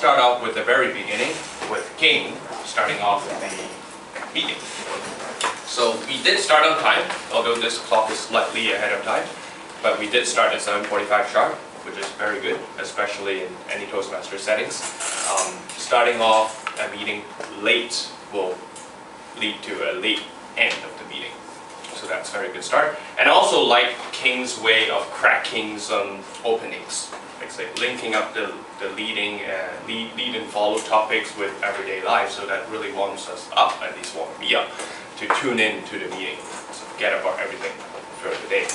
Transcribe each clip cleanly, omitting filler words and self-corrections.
start off with the very beginning, with King starting off the meeting. So we did start on time, although this clock is slightly ahead of time, but we did start at 7:45 sharp, which is very good, especially in any Toastmaster settings. Starting off a meeting late will lead to a late end of the meeting. So that's a very good start. And also like King's way of cracking some openings, like say linking up the lead and follow topics with everyday life, so that really warms us up, at least warm me up, to tune in to the meeting, so forget about everything for the day.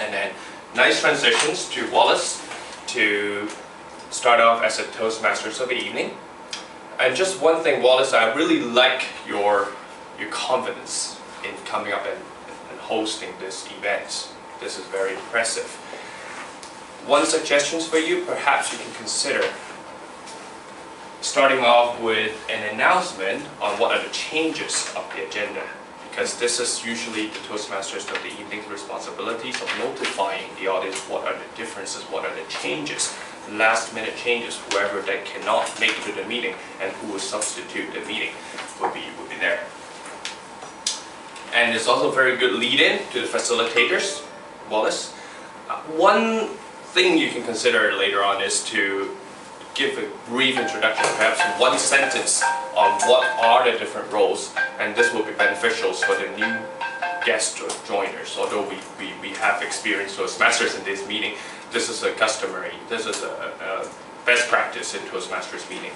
And then nice transitions to Wallace to start off as a Toastmasters of the evening. And just one thing, Wallace, I really like your confidence in coming up and hosting this event. This is very impressive. One suggestion for you, perhaps you can consider starting off with an announcement on what are the changes of the agenda, because this is usually the Toastmasters of the evening's responsibilities of notifying the audience what are the differences, what are the changes, last minute changes, whoever that cannot make it to the meeting and who will substitute the meeting will be there. And it's also a very good lead-in to the facilitators, Wallace. One thing you can consider later on is to give a brief introduction, perhaps one sentence on what are the different roles, and this will be beneficial for the new guest or joiners. Although we have experienced Toastmasters in this meeting, this is a customary, this is a best practice in Toastmasters meeting.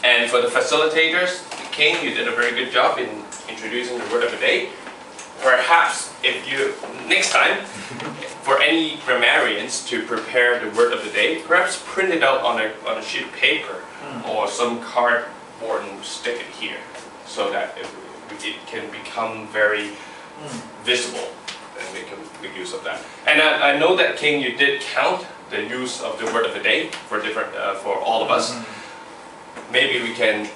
And for the facilitators, King, you did a very good job in introducing the word of the day. Perhaps if you, next time, for any grammarians to prepare the word of the day, perhaps print it out on a sheet of paper or some cardboard and stick it here, so that it can become very visible, and we can make use of that. And I know that, King, you did count the use of the word of the day for different for all of us. Maybe we can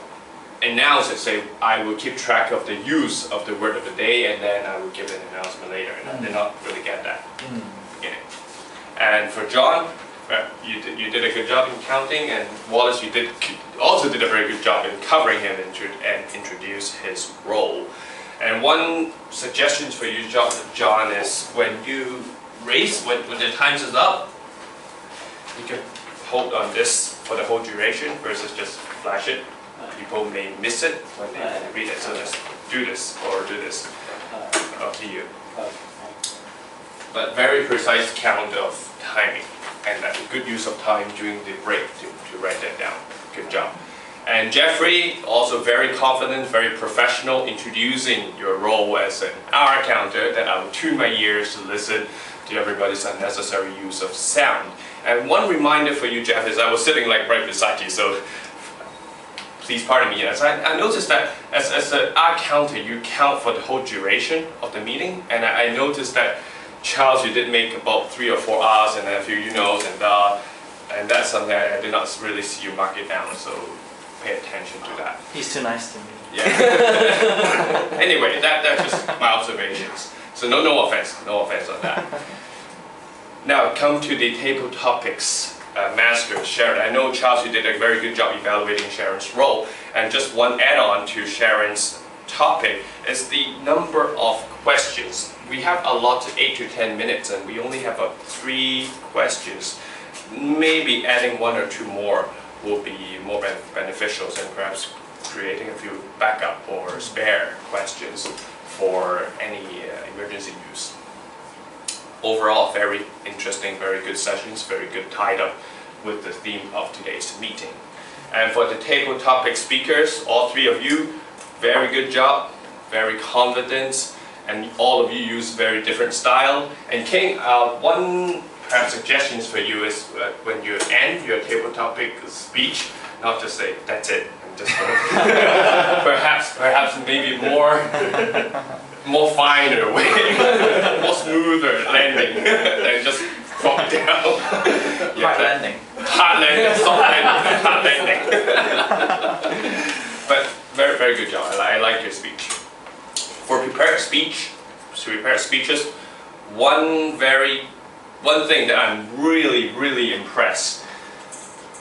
announce it, say, I will keep track of the use of the word of the day, and then I will give an announcement later. And I did not really get that in the beginning. And for John, you did a good job in counting, and Wallace, you also did a very good job in covering him and introduce his role. And one suggestion for you, John, is when you race, when the times is up, you can hold on this for the whole duration versus just flash it. People may miss it when they read it, so just do this or do this. Up to you. But very precise count of timing, and a good use of time during the break to write that down. Good job. And Jeffrey, also very confident, very professional, introducing your role as an hour counter, that I will tune my ears to listen to everybody's unnecessary use of sound. And one reminder for you, Jeff, is I was sitting like right beside you, so please pardon me. Yes, I noticed that as an hour counter, you count for the whole duration of the meeting, and I noticed that, Charles, you did make about 3 or 4 hours and a few you-knows, and that's something I did not really see you mark it down, so pay attention to that. He's too nice to me. Yeah. Anyway, that's just my observations. So no offense on that. Now come to the table topics. Master Sharon. I know, Charles, you did a very good job evaluating Sharon's role, and just one add-on to Sharon's topic is the number of questions. We have allotted 8 to 10 minutes, and we only have 3 questions. Maybe adding 1 or 2 more will be more beneficial, and perhaps creating a few backup or spare questions for any emergency use. Overall, very interesting, very good sessions, very good tied up with the theme of today's meeting. And for the table topic speakers, all 3 of you, very good job, very confident, and all of you use very different style. And King, one perhaps suggestions for you is when you end your table topic speech, not just say, that's it, and just perhaps maybe more finer way, more smoother landing than just drop down. Hard landing. Hard landing, soft landing, hard landing. But very, very good job. I like your speech. For prepared speeches, one thing that I'm really, really impressed.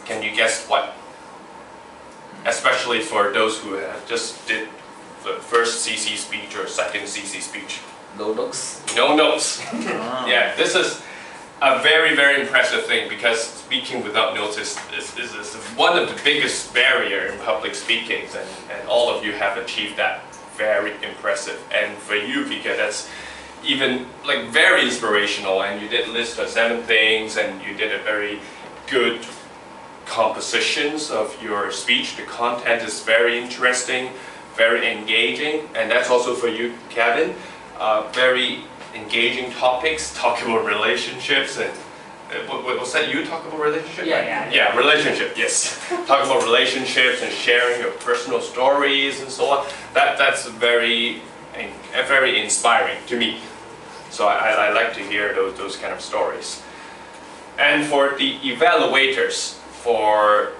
Can you guess what? Especially for those who have just did the first CC speech or second CC speech. No notes. No notes. Yeah, this is a very, very impressive thing, because speaking without notes is one of the biggest barrier in public speaking, and all of you have achieved that. Very impressive. And for you, Vika, that's even like very inspirational, and you did list of 7 things, and you did a very good compositions of your speech. The content is very interesting, very engaging, and that's also for you, Kevin. Very engaging topics, talk about relationships, and was that you talk about relationship? Yeah, relationship, yes. Talk about relationships and sharing your personal stories and so on. That's very inspiring to me. So I like to hear those kind of stories. And for the evaluators, for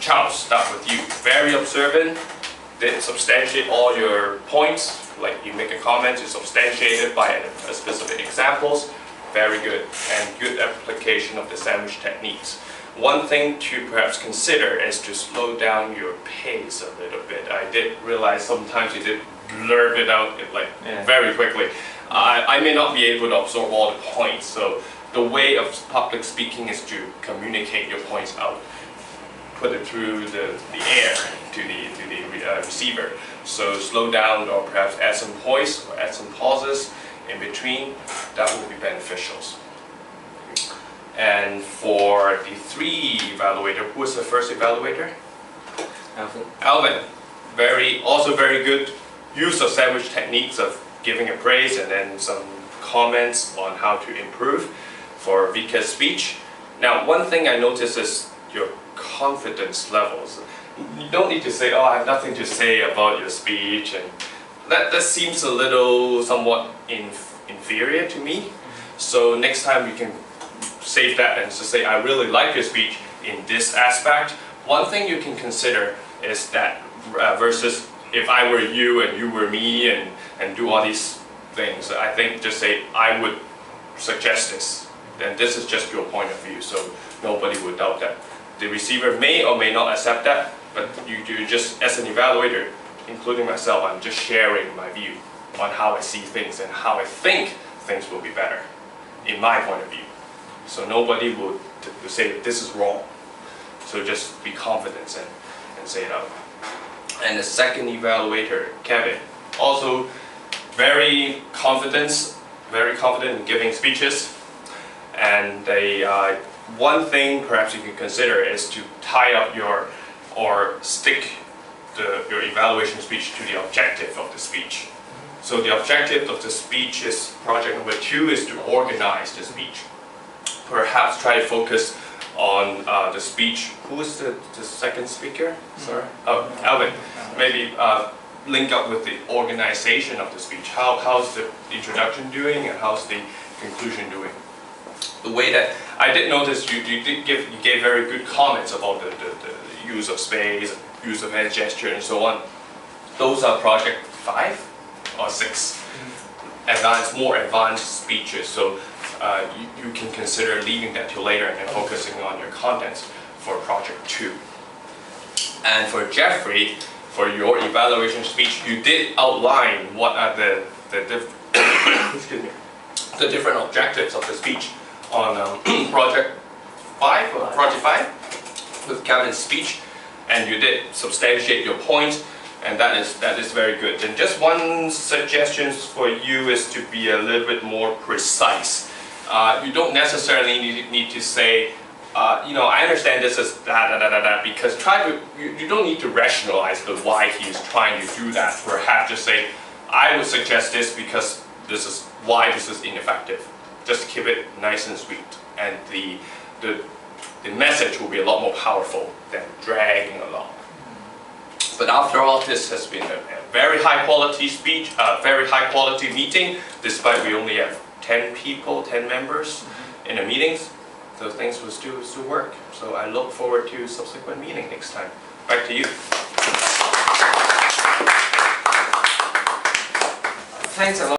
Charles, start with you. Very observant, did substantiate all your points. Like you make a comment, you substantiate it by a specific examples. Very good, and good application of the sandwich techniques. One thing to perhaps consider is to slow down your pace a little bit. I did realize sometimes you did blurt it out very quickly. I may not be able to absorb all the points, so the way of public speaking is to communicate your points out. Put it through the air to the receiver. So slow down, or perhaps add some poise or add some pauses in between. That would be beneficial. And for the 3 evaluator, who was the first evaluator? Alvin. Alvin. Also very good use of sandwich techniques of giving a praise and then some comments on how to improve for Vika's speech. Now, one thing I noticed is your confidence levels. You don't need to say, oh, I have nothing to say about your speech, and that seems a little somewhat inferior to me. So next time you can save that and just say, I really like your speech in this aspect. One thing you can consider is that versus if I were you and you were me and do all these things, I think just say, I would suggest this. Then this is just your point of view, so nobody would doubt that. The receiver may or may not accept that, but you do just, as an evaluator, including myself, I'm just sharing my view on how I see things and how I think things will be better, in my point of view. So nobody would say this is wrong. So just be confident and say it out. And the second evaluator, Kevin, also very confident in giving speeches. And one thing perhaps you can consider is to tie up or stick your evaluation speech to the objective of the speech. So the objective of the speech is, project number 2 is to organize the speech. Perhaps try to focus on the speech. Who is the second speaker? Sorry? Oh, Alvin. Maybe link up with the organization of the speech. How's the introduction doing and how's the conclusion doing? The way that I did notice you gave very good comments about the use of space, use of hand gesture, and so on. Those are project 5 or 6, more advanced speeches. So you can consider leaving that till later and then focusing on your contents for project 2. And for Jeffrey, for your evaluation speech, you did outline what are the different objectives of the speech on project 5 or project 5 with Kevin's speech, and you did substantiate your point, and that is very good. And just one suggestion for you is to be a little bit more precise. You don't necessarily need to say, I understand this is da, because you don't need to rationalize the why he's trying to do that. Perhaps just say, I would suggest this because this is why this is ineffective. Just keep it nice and sweet, and the message will be a lot more powerful than dragging along. But after all, this has been a very high quality speech, a very high quality meeting, despite we only have 10 people, 10 members in the meetings. Those things will still work. So I look forward to subsequent meeting next time. Back to you. Thanks a lot.